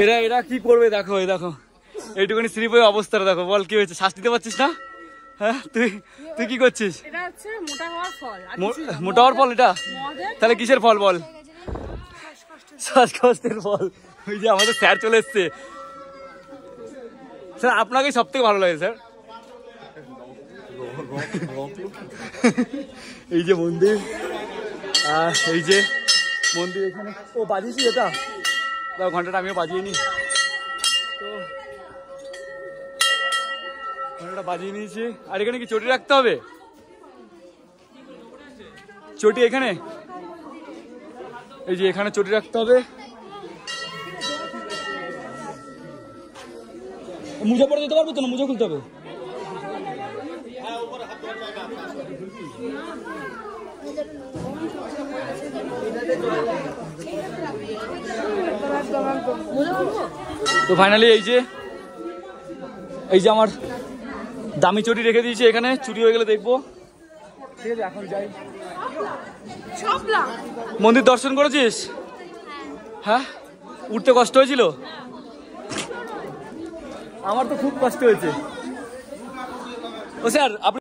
এরা এরা কি করবে দেখো, এই দেখো এইটুকুনি স্লিপ হয়ে অবস্থাটা দেখো। বল কি হয়েছে, শ্বাস নিতে পারছিস না? হ্যাঁ তুই তুই কি করছিস? এটা হচ্ছে মোটা হওয়ার ফল। মোটা হওয়ার ফল এটা? তাহলে কিসের ফল বল? শ্বাসকষ্টের ফল। ওই যে আমাদের স্যার চলে এসছে। স্যার আপনাকেই সব থেকে ভালো লাগে স্যার। এই যে মন্দির, এই যে মন্দির এখানে। ও বাজিয়েছি এটা, ঘন্টাটা আমিও বাজিয়ে নি তো, ঘন্টাটা বাজিয়ে নিয়েছি। আর এখানে কি চটি রাখতে হবে? চটি এখানে, এই যে এখানে চটি রাখতে হবে। মুজা পরে যেতে পারবো তো না? মুজা খুলতে হবে। তো ফাইনালি এই যে আমার দামি চটি রেখে দিয়েছি এখানে, চুরি হয়ে গেলে দেখবো। ঠিক আছে এখন যাই। মন্দির দর্শন করেছিস? হ্যাঁ, উঠতে কষ্ট হয়েছিল? আমার তো খুব কষ্ট হয়েছে। ও স্যার আপনি